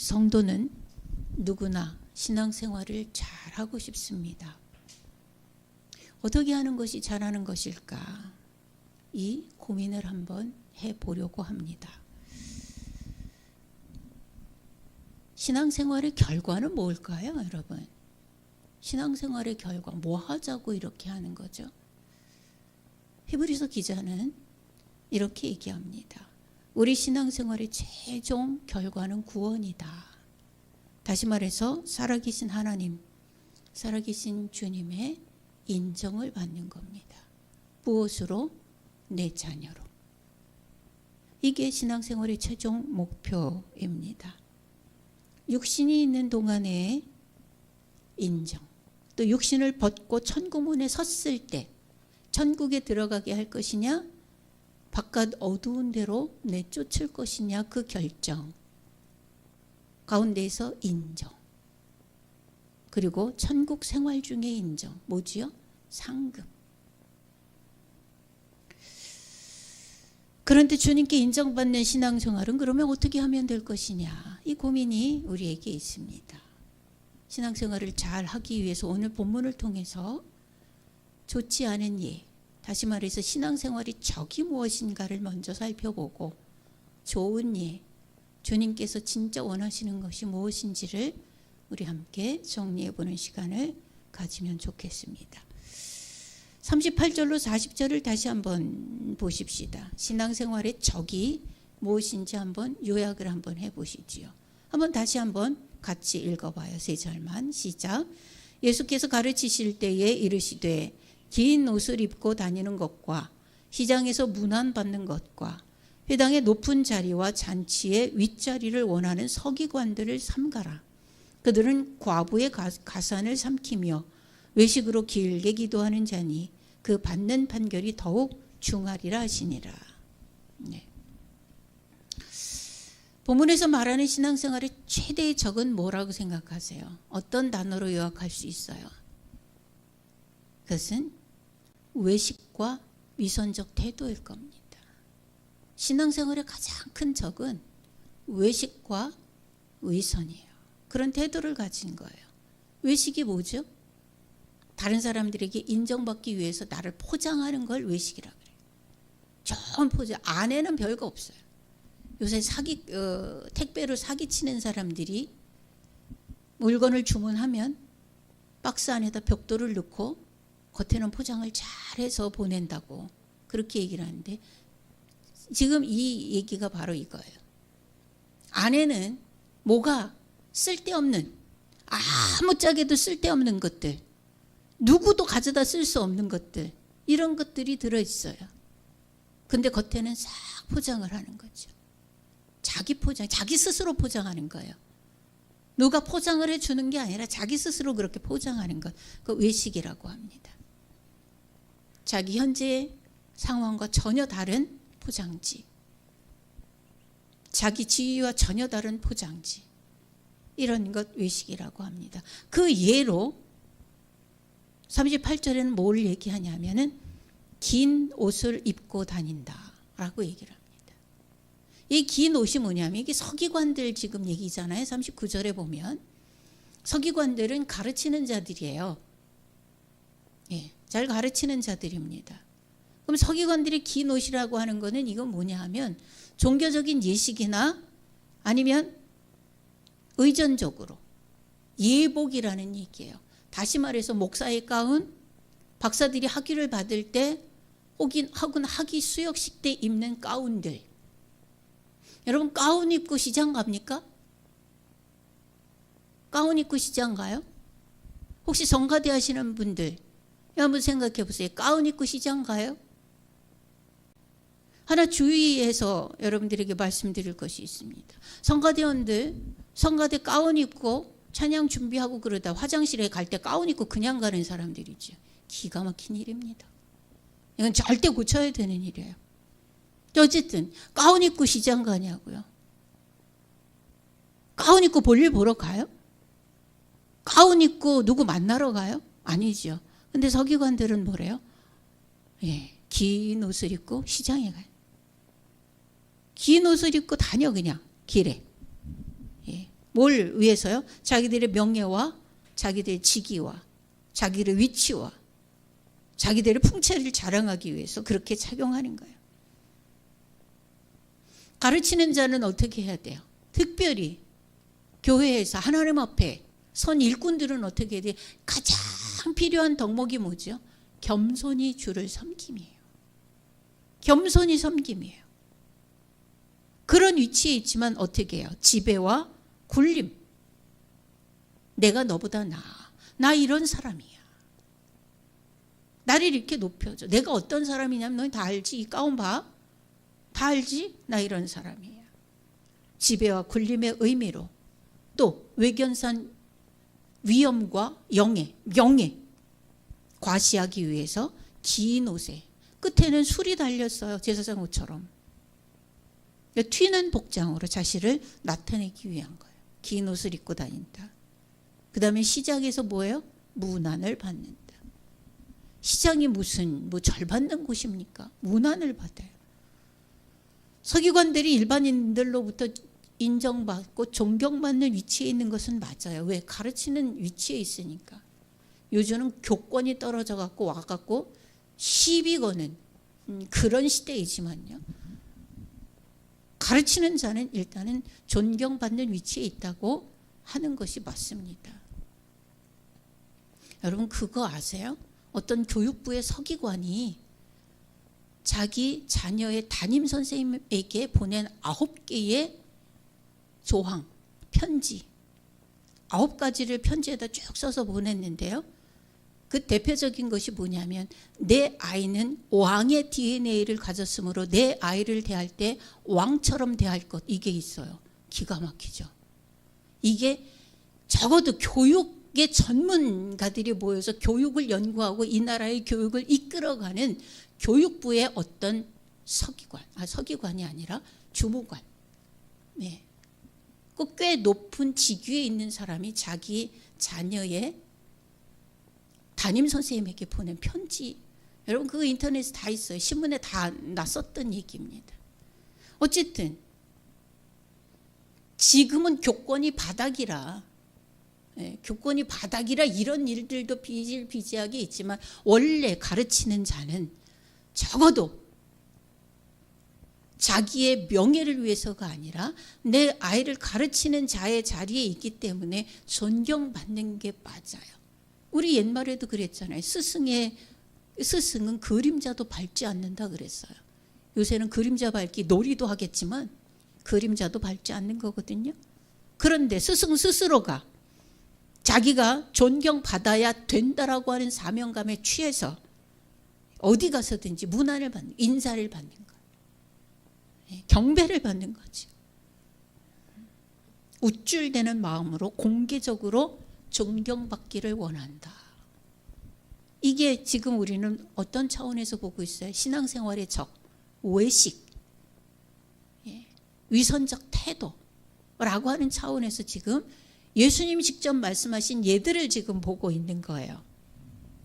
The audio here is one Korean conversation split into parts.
성도는 누구나 신앙생활을 잘하고 싶습니다. 어떻게 하는 것이 잘하는 것일까? 이 고민을 한번 해보려고 합니다. 신앙생활의 결과는 뭘까요, 여러분? 신앙생활의 결과, 뭐 하자고 이렇게 하는 거죠? 히브리서 기자는 이렇게 얘기합니다. 우리 신앙생활의 최종 결과는 구원이다. 다시 말해서 살아계신 하나님, 살아계신 주님의 인정을 받는 겁니다. 무엇으로? 내 자녀로. 이게 신앙생활의 최종 목표입니다. 육신이 있는 동안에 인정, 또 육신을 벗고 천국문에 섰을 때 천국에 들어가게 할 것이냐, 바깥 어두운 데로 내쫓을 것이냐, 그 결정 가운데에서 인정, 그리고 천국 생활 중의 인정, 뭐지요? 상급. 그런데 주님께 인정받는 신앙생활은 그러면 어떻게 하면 될 것이냐, 이 고민이 우리에게 있습니다. 신앙생활을 잘 하기 위해서 오늘 본문을 통해서 좋지 않은 예, 다시 말해서 신앙생활의 적이 무엇인가를 먼저 살펴보고 좋은 예, 주님께서 진짜 원하시는 것이 무엇인지를 우리 함께 정리해보는 시간을 가지면 좋겠습니다. 38절로 40절을 다시 한번 보십시다. 신앙생활의 적이 무엇인지 한번 요약을 한번 해보시지요. 한번 다시 한번 같이 읽어봐요. 세 절만 시작. 예수께서 가르치실 때에 이르시되 긴 옷을 입고 다니는 것과 시장에서 문안받는 것과 회당의 높은 자리와 잔치의 윗자리를 원하는 서기관들을 삼가라. 그들은 과부의 가산을 삼키며 외식으로 길게 기도하는 자니 그 받는 판결이 더욱 중하리라 하시니라. 네. 본문에서 말하는 신앙생활의 최대의 적은 뭐라고 생각하세요? 어떤 단어로 요약할 수 있어요? 그것은 외식과 위선적 태도일 겁니다. 신앙생활의 가장 큰 적은 외식과 위선이에요. 그런 태도를 가진 거예요. 외식이 뭐죠? 다른 사람들에게 인정받기 위해서 나를 포장하는 걸 외식이라고 그래요. 좋은 포장, 안에는 별거 없어요. 요새 택배로 사기치는 사람들이 물건을 주문하면 박스 안에다 벽돌을 넣고 겉에는 포장을 잘해서 보낸다고 그렇게 얘기를 하는데, 지금 이 얘기가 바로 이거예요. 안에는 뭐가 쓸데없는, 아무짝에도 쓸데없는 것들, 누구도 가져다 쓸 수 없는 것들, 이런 것들이 들어있어요. 근데 겉에는 싹 포장을 하는 거죠. 자기 포장, 자기 스스로 포장하는 거예요. 누가 포장을 해주는 게 아니라 자기 스스로 그렇게 포장하는 것, 그 외식이라고 합니다. 자기 현재의 상황과 전혀 다른 포장지, 자기 지위와 전혀 다른 포장지, 이런 것 외식이라고 합니다. 그 예로 38절에는 뭘 얘기하냐면은 긴 옷을 입고 다닌다라고 얘기를 합니다. 이 긴 옷이 뭐냐면 이게 서기관들 지금 얘기잖아요. 39절에 보면 서기관들은 가르치는 자들이에요. 예, 잘 가르치는 자들입니다. 그럼 서기관들이 긴 옷이라고 하는 거는 이건 뭐냐 하면 종교적인 예식이나 아니면 의전적으로 예복이라는 얘기예요. 다시 말해서 목사의 가운, 박사들이 학위를 받을 때 혹은 학위 수여식 때 입는 가운들. 여러분 가운 입고 시장 갑니까? 가운 입고 시장 가요? 혹시 성가대 하시는 분들 한번 생각해 보세요. 가운 입고 시장 가요? 하나 주의해서 여러분들에게 말씀드릴 것이 있습니다. 성가대원들 성가대 가운 입고 찬양 준비하고 그러다 화장실에 갈 때 가운 입고 그냥 가는 사람들이죠. 기가 막힌 일입니다. 이건 절대 고쳐야 되는 일이에요. 어쨌든 가운 입고 시장 가냐고요. 가운 입고 볼일 보러 가요? 가운 입고 누구 만나러 가요? 아니죠. 근데 서기관들은 뭐래요? 예, 긴 옷을 입고 시장에 가요. 긴 옷을 입고 다녀 그냥 길에. 예, 뭘 위해서요? 자기들의 명예와 자기들의 직위와 자기들의 위치와 자기들의 풍채를 자랑하기 위해서 그렇게 착용하는 거예요. 가르치는 자는 어떻게 해야 돼요? 특별히 교회에서 하나님 앞에 선 일꾼들은 어떻게 해야 돼요? 가장 필요한 덕목이 뭐죠? 겸손히 주를 섬김이에요. 겸손히 섬김이에요. 그런 위치에 있지만 어떻게 해요? 지배와 굴림. 내가 너보다 나아. 나 이런 사람이야. 나를 이렇게 높여줘. 내가 어떤 사람이냐면 넌 다 알지? 이 가운 봐. 다 알지? 나 이런 사람이야. 지배와 굴림의 의미로 또 외견산 위엄과 명예 과시하기 위해서 긴 옷에 끝에는 술이 달렸어요. 제사장 옷처럼. 튀는 복장으로 자신을 나타내기 위한 거예요. 긴 옷을 입고 다닌다. 그 다음에 시장에서 뭐예요? 문안을 받는다. 시장이 무슨 절 받는 곳입니까? 문안을 받아요. 서기관들이 일반인들로부터 인정받고 존경받는 위치에 있는 것은 맞아요. 왜? 가르치는 위치에 있으니까. 요즘은 교권이 떨어져 갖고 와갖고 시비 거는 그런 시대이지만요. 가르치는 자는 일단은 존경받는 위치에 있다고 하는 것이 맞습니다. 여러분 그거 아세요? 어떤 교육부의 서기관이 자기 자녀의 담임 선생님에게 보낸 9개의 조항, 편지 9가지를 편지에다 쭉 써서 보냈는데요. 그 대표적인 것이 뭐냐면 내 아이는 왕의 DNA를 가졌으므로 내 아이를 대할 때 왕처럼 대할 것, 이게 있어요. 기가 막히죠. 이게 적어도 교육의 전문가들이 모여서 교육을 연구하고 이 나라의 교육을 이끌어가는 교육부의 어떤 서기관이 아니라 주무관, 네. 꼭 꽤 높은 직위에 있는 사람이 자기 자녀의 담임 선생님에게 보낸 편지, 여러분 그거 인터넷에 다 있어요. 신문에 다 났었던 얘기입니다. 어쨌든 지금은 교권이 바닥이라 이런 일들도 비일비재하게 있지만 원래 가르치는 자는 적어도 자기의 명예를 위해서가 아니라 내 아이를 가르치는 자의 자리에 있기 때문에 존경받는 게 맞아요. 우리 옛말에도 그랬잖아요. 스승은 그림자도 밟지 않는다 그랬어요. 요새는 그림자 밟기 놀이도 하겠지만 그림자도 밟지 않는 거거든요. 그런데 스승 스스로가 자기가 존경받아야 된다라고 하는 사명감에 취해서 어디 가서든지 문안을 받는, 인사를 받는 거예요. 경배를 받는 거죠. 우쭐대는 마음으로 공개적으로 존경받기를 원한다. 이게 지금 우리는 어떤 차원에서 보고 있어요? 신앙생활의 적, 외식, 위선적 태도라고 하는 차원에서 지금 예수님이 직접 말씀하신 예들을 지금 보고 있는 거예요.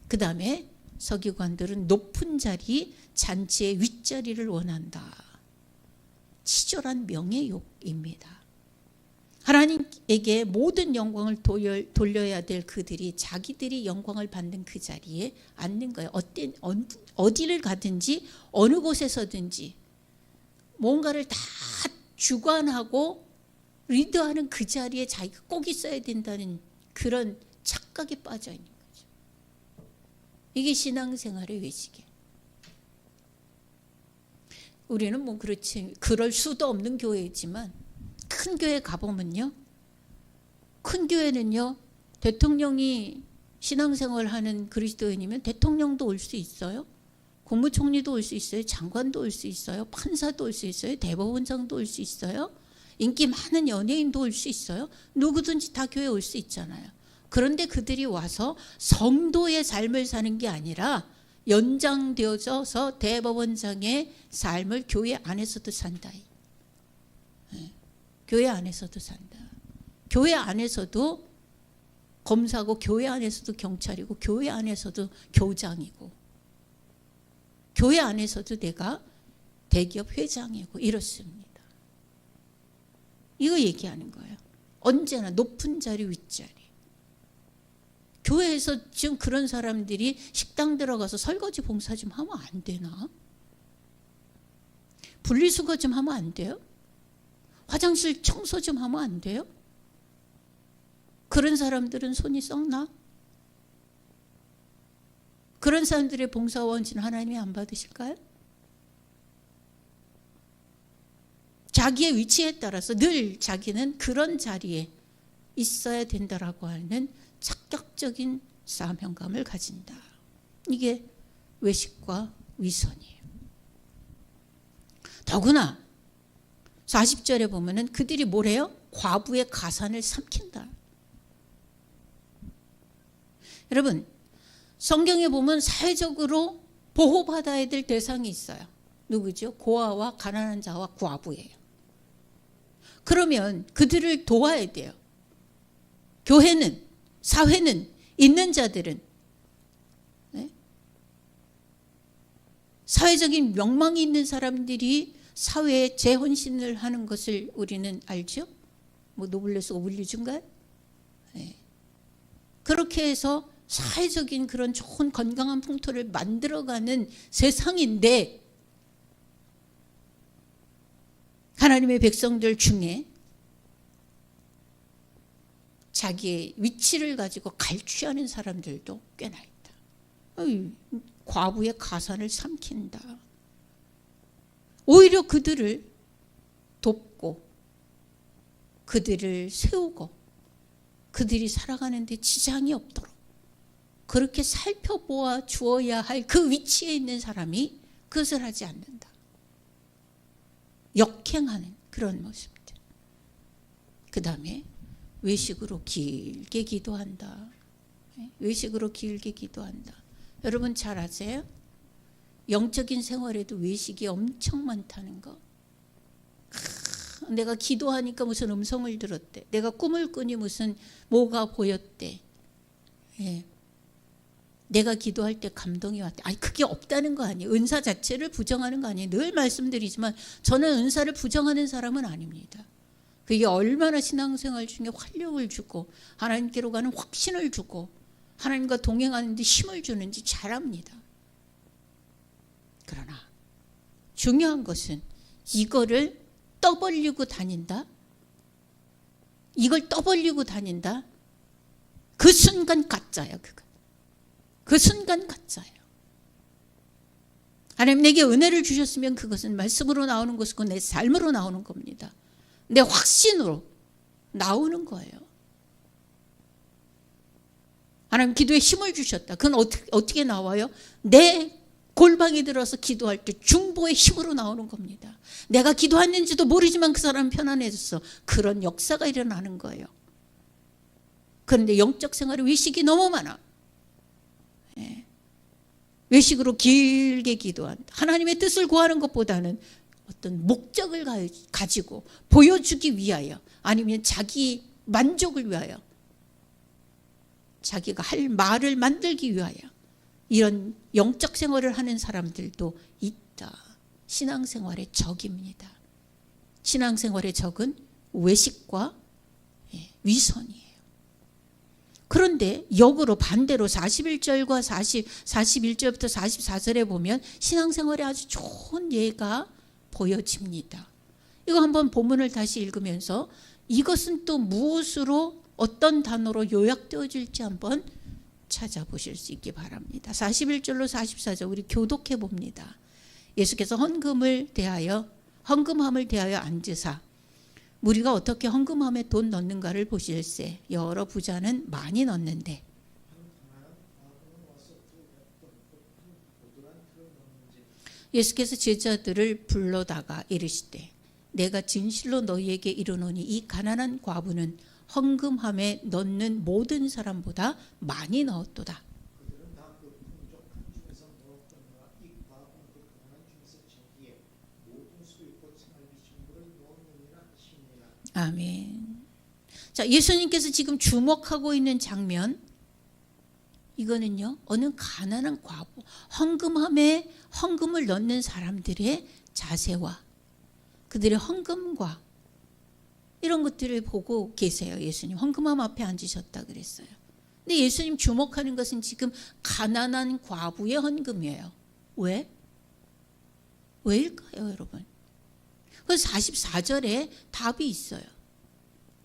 그 다음에 서기관들은 높은 자리, 잔치의 윗자리를 원한다. 치졸한 명예욕입니다. 하나님에게 모든 영광을 돌려야 될 그들이 자기들이 영광을 받는 그 자리에 앉는 거예요. 어디를 가든지 어느 곳에서든지 뭔가를 다 주관하고 리드하는 그 자리에 자기가 꼭 있어야 된다는 그런 착각에 빠져 있는 거죠. 이게 신앙생활의 외식이에요. 우리는 뭐 그렇지 그럴 수도 없는 교회이지만 큰 교회 가보면요, 큰 교회는요 대통령이 신앙생활 하는 그리스도인이면 대통령도 올 수 있어요, 국무총리도 올 수 있어요, 장관도 올 수 있어요, 판사도 올 수 있어요, 대법원장도 올 수 있어요, 인기 많은 연예인도 올 수 있어요. 누구든지 다 교회에 올 수 있잖아요. 그런데 그들이 와서 성도의 삶을 사는 게 아니라 연장되어져서 대법원장의 삶을 교회 안에서도 산다. 교회 안에서도 산다. 교회 안에서도 검사고 교회 안에서도 경찰이고 교회 안에서도 교장이고 교회 안에서도 내가 대기업 회장이고 이렇습니다. 이거 얘기하는 거예요. 언제나 높은 자리 윗자리. 교회에서 지금 그런 사람들이 식당 들어가서 설거지 봉사 좀 하면 안 되나? 분리수거 좀 하면 안 돼요? 화장실 청소 좀 하면 안 돼요? 그런 사람들은 손이 썩나? 그런 사람들의 봉사원진 하나님이 안 받으실까요? 자기의 위치에 따라서 늘 자기는 그런 자리에 있어야 된다라고 하는 착격적인 사명감을 가진다. 이게 외식과 위선이에요. 더구나 40절에 보면은 그들이 뭐래요? 과부의 가산을 삼킨다. 여러분, 성경에 보면 사회적으로 보호받아야 될 대상이 있어요. 누구죠? 고아와 가난한 자와 과부예요. 그러면 그들을 도와야 돼요. 교회는, 사회는, 있는 자들은, 네? 사회적인 명망이 있는 사람들이 사회에 재혼신을 하는 것을 우리는 알죠? 뭐 노블레스 오블리주인가요? 네. 그렇게 해서 사회적인 그런 좋은 건강한 풍토를 만들어가는 세상인데, 하나님의 백성들 중에 자기의 위치를 가지고 갈취하는 사람들도 꽤나 있다. 과부의 가산을 삼킨다. 오히려 그들을 돕고 그들을 세우고 그들이 살아가는 데 지장이 없도록 그렇게 살펴보아 주어야 할 그 위치에 있는 사람이 그것을 하지 않는다. 역행하는 그런 모습들. 그 다음에 외식으로 길게 기도한다. 외식으로 길게 기도한다. 여러분 잘 아세요? 영적인 생활에도 외식이 엄청 많다는 거. 내가 기도하니까 무슨 음성을 들었대. 내가 꿈을 꾸니 무슨 뭐가 보였대. 예. 내가 기도할 때 감동이 왔대. 아니 그게 없다는 거 아니에요. 은사 자체를 부정하는 거 아니에요. 늘 말씀드리지만 저는 은사를 부정하는 사람은 아닙니다. 그게 얼마나 신앙생활 중에 활력을 주고 하나님께로 가는 확신을 주고 하나님과 동행하는 데 힘을 주는지 잘 압니다. 그러나 중요한 것은 이거를 떠벌리고 다닌다. 이걸 떠벌리고 다닌다. 그 순간 가짜예요. 그 순간 가짜예요. 하나님 내게 은혜를 주셨으면 그것은 말씀으로 나오는 것이고 내 삶으로 나오는 겁니다. 내 확신으로 나오는 거예요. 하나님 기도에 힘을 주셨다. 그건 어떻게 나와요? 내 골방에 들어서 기도할 때 중보의 힘으로 나오는 겁니다. 내가 기도했는지도 모르지만 그 사람은 편안해졌어. 그런 역사가 일어나는 거예요. 그런데 영적 생활에 외식이 너무 많아. 예. 외식으로 길게 기도한다. 하나님의 뜻을 구하는 것보다는 어떤 목적을 가지고 보여주기 위하여 아니면 자기 만족을 위하여 자기가 할 말을 만들기 위하여 이런 영적 생활을 하는 사람들도 있다. 신앙생활의 적입니다. 신앙생활의 적은 외식과 위선이에요. 그런데 역으로 반대로 41절과 41절부터 44절에 보면 신앙생활에 아주 좋은 예가 보여집니다. 이거 한번 본문을 다시 읽으면서 이것은 또 무엇으로 어떤 단어로 요약되어질지 한번 찾아보실 수 있기 바랍니다. 41절로 44절 우리 교독해 봅니다. 예수께서 헌금함을 대하여 앉으사 무리가 어떻게 헌금함에 돈 넣는가를 보실세. 여러 부자는 많이 넣는데 예수께서 제자들을 불러다가 이르시되 내가 진실로 너희에게 이르노니 이 가난한 과부는 헌금함에 넣는 모든 사람보다 많이 넣었도다. 아멘. 자, 예수님께서 지금 주목하고 있는 장면, 이거는요, 어느 가난한 과부, 헌금함에 헌금을 넣는 사람들의 자세와 그들의 헌금과 이런 것들을 보고 계세요. 예수님 헌금함 앞에 앉으셨다 그랬어요. 근데 예수님 주목하는 것은 지금 가난한 과부의 헌금이에요. 왜? 왜일까요, 여러분? 그래서 44절에 답이 있어요.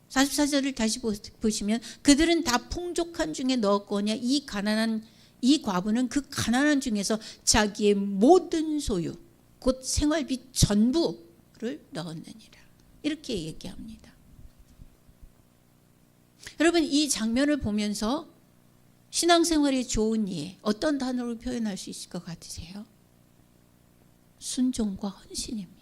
44절을 다시 보시면 그들은 다 풍족한 중에 넣었거냐 이 과부는 그 가난한 중에서 자기의 모든 소유 곧 생활비 전부를 넣었느니라. 이렇게 얘기합니다. 여러분 이 장면을 보면서 신앙생활의 좋은 예 어떤 단어로 표현할 수 있을 것 같으세요? 순종과 헌신입니다.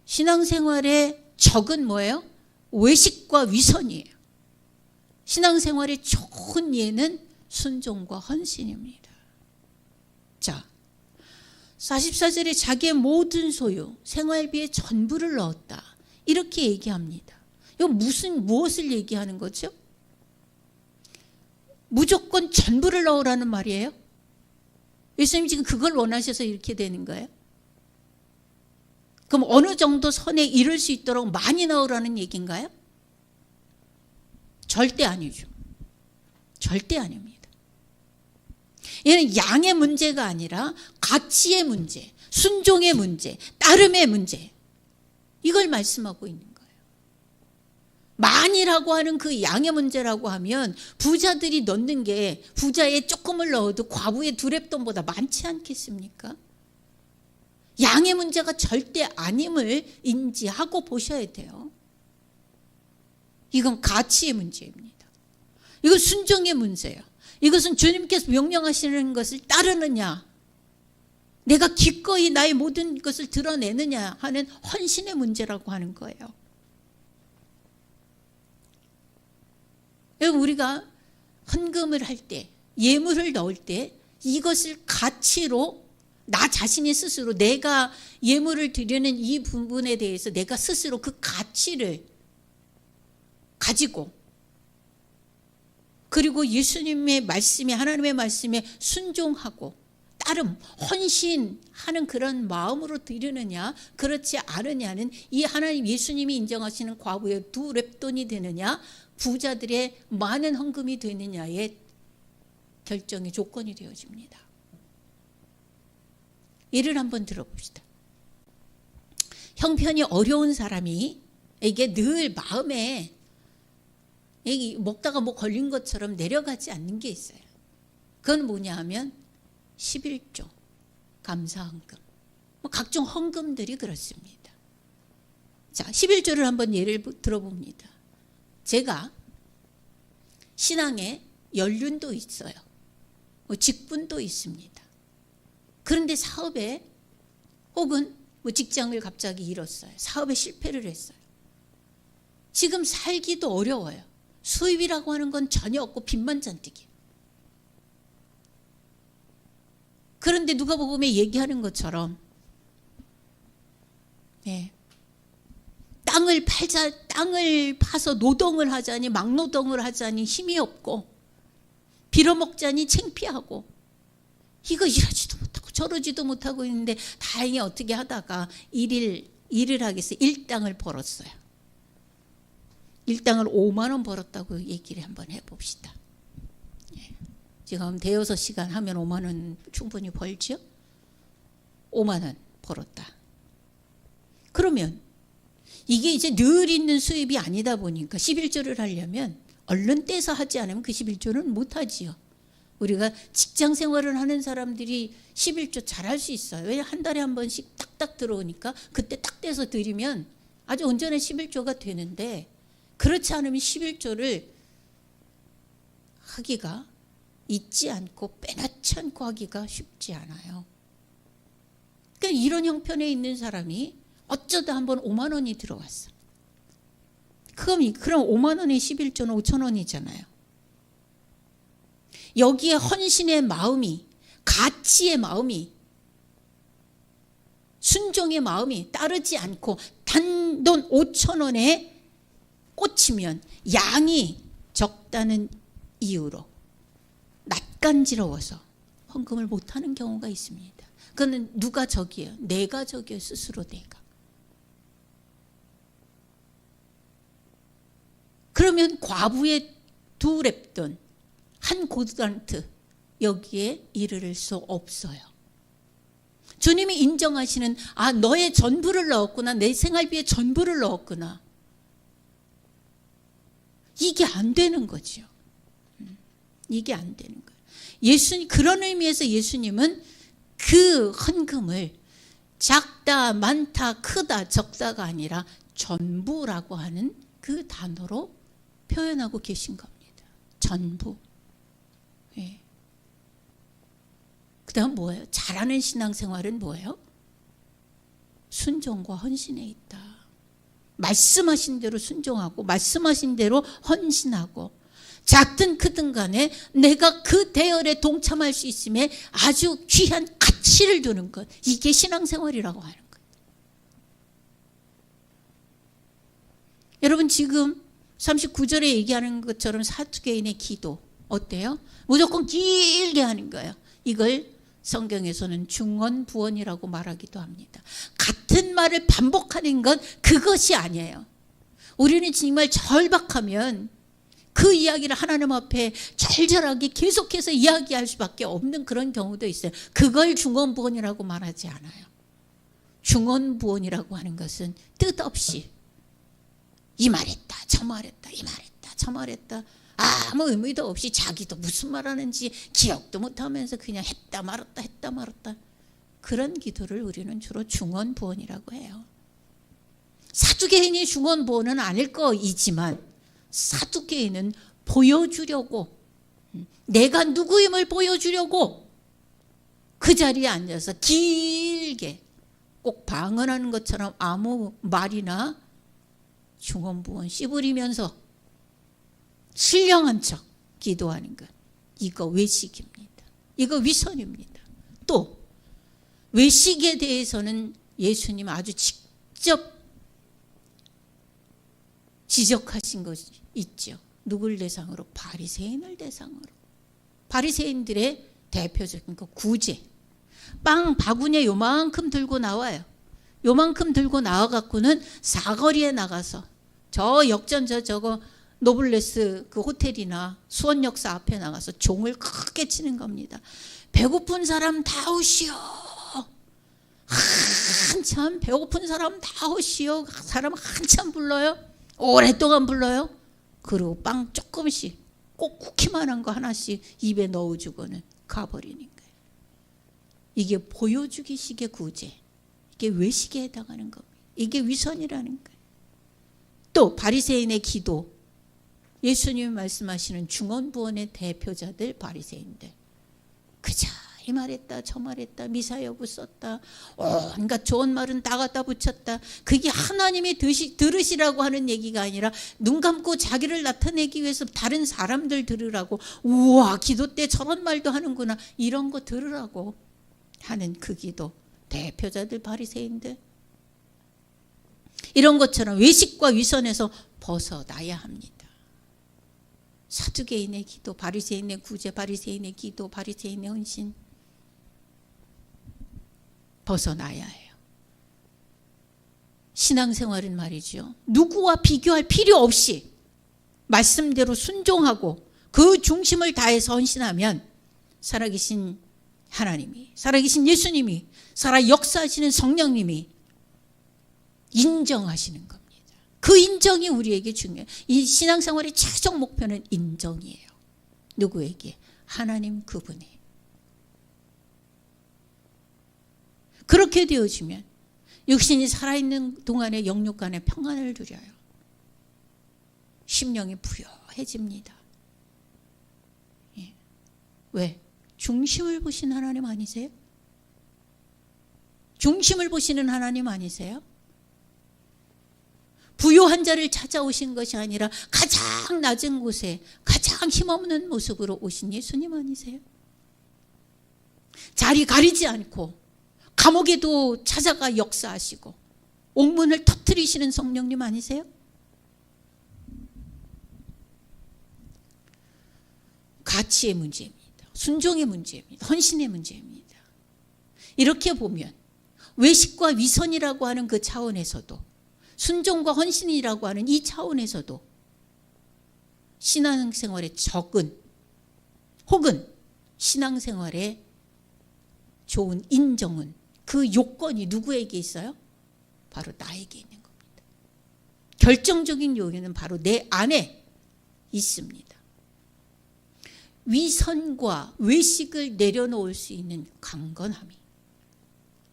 신앙생활의 적은 뭐예요? 외식과 위선이에요. 신앙생활의 좋은 예는 순종과 헌신입니다. 자, 44절에 자기의 모든 소유, 생활비의 전부를 넣었다. 이렇게 얘기합니다. 이거 무엇을 얘기하는 거죠? 무조건 전부를 넣으라는 말이에요? 예수님 지금 그걸 원하셔서 이렇게 되는 거예요? 그럼 어느 정도 선에 이를 수 있도록 많이 넣으라는 얘기인가요? 절대 아니죠. 절대 아닙니다. 얘는 양의 문제가 아니라 가치의 문제, 순종의 문제, 따름의 문제, 이걸 말씀하고 있는 거예요. 만이라고 하는 그 양의 문제라고 하면 부자들이 넣는 게 부자의 조금을 넣어도 과부의 두 랩돈보다 많지 않겠습니까? 양의 문제가 절대 아님을 인지하고 보셔야 돼요. 이건 가치의 문제입니다. 이건 순종의 문제예요. 이것은 주님께서 명령하시는 것을 따르느냐, 내가 기꺼이 나의 모든 것을 드러내느냐 하는 헌신의 문제라고 하는 거예요. 여러분 우리가 헌금을 할 때, 예물을 넣을 때 이것을 가치로 나 자신이 스스로 내가 예물을 드리는 이 부분에 대해서 내가 스스로 그 가치를 가지고 그리고 예수님의 말씀에 하나님의 말씀에 순종하고 따름 헌신하는 그런 마음으로 드리느냐 그렇지 않으냐는 이 하나님 예수님이 인정하시는 과부의 두 랩돈이 되느냐 부자들의 많은 헌금이 되느냐의 결정의 조건이 되어집니다. 예를 한번 들어봅시다. 형편이 어려운 사람이 이게 늘 마음에 먹다가 뭐 걸린 것처럼 내려가지 않는 게 있어요. 그건 뭐냐 하면 11조, 감사헌금, 각종 헌금들이 그렇습니다. 자, 11조를 한번 예를 들어봅니다. 제가 신앙에 연륜도 있어요. 직분도 있습니다. 그런데 사업에 혹은 직장을 갑자기 잃었어요. 사업에 실패를 했어요. 지금 살기도 어려워요. 수입이라고 하는 건 전혀 없고 빚만 잔뜩이에요. 그런데 누가 보면 얘기하는 것처럼 땅을 파서 노동을 하자니 막노동을 하자니 힘이 없고 빌어먹자니 창피하고 이거 이러지도 못하고 저러지도 못하고 있는데 다행히 어떻게 하다가 일을 하겠어요. 일당을 벌었어요. 일당을 5만 원 벌었다고 얘기를 한번 해봅시다. 지금 대여섯 시간 하면 5만 원 충분히 벌죠? 5만 원 벌었다. 그러면 이게 이제 늘 있는 수입이 아니다 보니까 11조를 하려면 얼른 떼서 하지 않으면 그 11조는 못하지요. 우리가 직장 생활을 하는 사람들이 11조 잘할 수 있어요. 왜냐하면 한 달에 한 번씩 딱딱 들어오니까 그때 딱 떼서 드리면 아주 온전한 11조가 되는데 그렇지 않으면 11조를 하기가 잊지 않고 빼놓지 않고 하기가 쉽지 않아요. 그러니까 이런 형편에 있는 사람이 어쩌다 한번 5만 원이 들어왔어. 그럼 5만 원에 11조는 5천 원이잖아요. 여기에 헌신의 마음이, 가치의 마음이, 순종의 마음이 따르지 않고 단돈 5천 원에 꽂히면 양이 적다는 이유로 낯간지러워서 헌금을 못하는 경우가 있습니다. 그거는 누가 적이에요? 내가 적이에요. 스스로 내가. 그러면 과부의 2렙돈, 1고단트 여기에 이르를 수 없어요. 주님이 인정하시는 너의 전부를 넣었구나. 내 생활비에 전부를 넣었구나. 이게 안 되는 거죠. 이게 안 되는 거예요. 예수님, 그런 의미에서 예수님은 그 헌금을 작다, 많다, 크다, 적다가 아니라 전부라고 하는 그 단어로 표현하고 계신 겁니다. 전부. 예. 그 다음 뭐예요? 잘하는 신앙생활은 뭐예요? 순종과 헌신에 있다. 말씀하신 대로 순종하고 말씀하신 대로 헌신하고 작든 크든 간에 내가 그 대열에 동참할 수 있음에 아주 귀한 가치를 두는 것. 이게 신앙생활이라고 하는 거예요. 여러분 지금 39절에 얘기하는 것처럼 사두개인의 기도 어때요? 무조건 길게 하는 거예요. 이걸 성경에서는 중언부언이라고 말하기도 합니다. 같은 말을 반복하는 건 그것이 아니에요. 우리는 정말 절박하면 그 이야기를 하나님 앞에 절절하게 계속해서 이야기할 수밖에 없는 그런 경우도 있어요. 그걸 중언부언이라고 말하지 않아요. 중언부언이라고 하는 것은 뜻없이 이 말했다 저 말했다 이 말했다 저 말했다 아무 의미도 없이 자기도 무슨 말하는지 기억도 못하면서 그냥 했다 말았다 그런 기도를 우리는 주로 중언부언이라고 해요. 사두개인이 중언부언은 아닐 거이지만 사두개인은 보여주려고, 내가 누구임을 보여주려고 그 자리에 앉아서 길게 꼭 방언하는 것처럼 아무 말이나 중언부언 씨부리면서 신령한 척 기도하는 것, 이거 외식입니다. 이거 위선입니다. 또 외식에 대해서는 예수님 아주 직접 지적하신 것이 있죠. 누굴 대상으로? 바리새인을 대상으로. 바리새인들의 대표적인 거 구제. 빵 바구니에 요만큼 들고 나와요. 요만큼 들고 나와갖고는 사거리에 나가서 저 역전 저거 노블레스 그 호텔이나 수원역사 앞에 나가서 종을 크게 치는 겁니다. 배고픈 사람 다 오시오. 한참 배고픈 사람 다 오시오. 사람 한참 불러요. 오랫동안 불러요. 그리고 빵 조금씩 꼭 쿠키만한 거 하나씩 입에 넣어주고는 가버리는 거예요. 이게 보여주기식의 구제. 이게 외식에 해당하는 겁니다. 이게 위선이라는 거예요. 또 바리새인의 기도. 예수님이 말씀하시는 중언부언의 대표자들 바리새인들. 그저 이 말했다 저 말했다 미사여구 썼다 온갖 좋은 말은 다 갖다 붙였다. 그게 하나님이 들으시라고 하는 얘기가 아니라 눈 감고 자기를 나타내기 위해서 다른 사람들 들으라고, 우와 기도 때 저런 말도 하는구나 이런 거 들으라고 하는 그 기도. 대표자들 바리새인들. 이런 것처럼 외식과 위선에서 벗어나야 합니다. 사두개인의 기도, 바리새인의 구제, 바리새인의 기도, 바리새인의 헌신 벗어나야 해요. 신앙생활은 말이죠. 누구와 비교할 필요 없이 말씀대로 순종하고 그 중심을 다해서 헌신하면 살아계신 하나님이, 살아계신 예수님이, 살아 역사하시는 성령님이 인정하시는 겁니다. 그 인정이 우리에게 중요해요. 이 신앙생활의 최종 목표는 인정이에요. 누구에게? 하나님 그분이. 그렇게 되어지면 육신이 살아있는 동안에 영육 간에 평안을 누려요. 심령이 부여해집니다. 예. 왜? 중심을 보신 하나님 아니세요? 중심을 보시는 하나님 아니세요? 부요한 자를 찾아오신 것이 아니라 가장 낮은 곳에 가장 힘없는 모습으로 오신 예수님 아니세요? 자리 가리지 않고 감옥에도 찾아가 역사하시고 옥문을 터뜨리시는 성령님 아니세요? 가치의 문제입니다. 순종의 문제입니다. 헌신의 문제입니다. 이렇게 보면 외식과 위선이라고 하는 그 차원에서도, 순종과 헌신이라고 하는 이 차원에서도 신앙생활의 적은 혹은 신앙생활의 좋은 인정은 그 요건이 누구에게 있어요? 바로 나에게 있는 겁니다. 결정적인 요인은 바로 내 안에 있습니다. 위선과 외식을 내려놓을 수 있는 강건함이,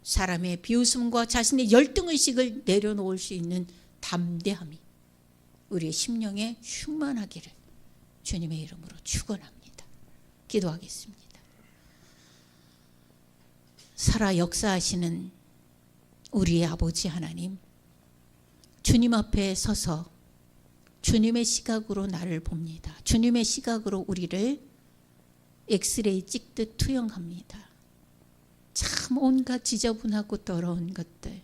사람의 비웃음과 자신의 열등의식을 내려놓을 수 있는 담대함이 우리의 심령에 충만하기를 주님의 이름으로 축원합니다. 기도하겠습니다. 살아 역사하시는 우리의 아버지 하나님, 주님 앞에 서서 주님의 시각으로 나를 봅니다. 주님의 시각으로 우리를 엑스레이 찍듯 투영합니다. 참 온갖 지저분하고 더러운 것들,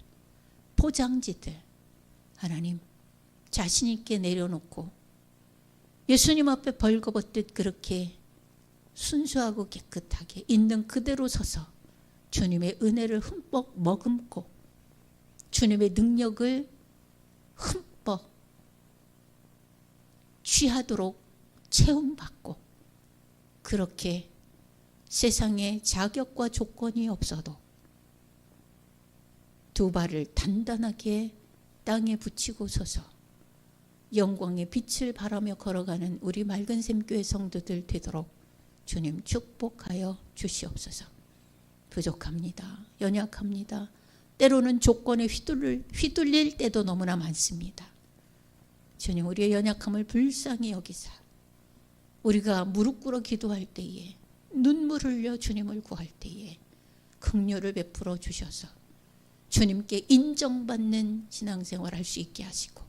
포장지들 하나님 자신 있게 내려놓고 예수님 앞에 벌거벗듯 그렇게 순수하고 깨끗하게 있는 그대로 서서 주님의 은혜를 흠뻑 머금고 주님의 능력을 흠뻑 취하도록 체험받고, 그렇게 세상에 자격과 조건이 없어도 두 발을 단단하게 땅에 붙이고 서서 영광의 빛을 바라며 걸어가는 우리 맑은샘교회 성도들 되도록 주님 축복하여 주시옵소서. 부족합니다. 연약합니다. 때로는 조건에 휘둘릴 때도 너무나 많습니다. 주님, 우리의 연약함을 불쌍히 여기사 우리가 무릎 꿇어 기도할 때에, 눈물 흘려 주님을 구할 때에 긍휼을 베풀어 주셔서 주님께 인정받는 신앙생활을 할 수 있게 하시고,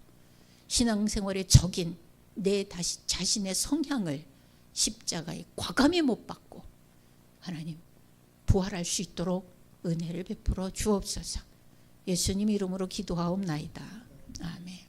신앙생활의 적인 내 자신의 성향을 십자가에 과감히 못 박고 하나님 부활할 수 있도록 은혜를 베풀어 주옵소서. 예수님 이름으로 기도하옵나이다. 아멘.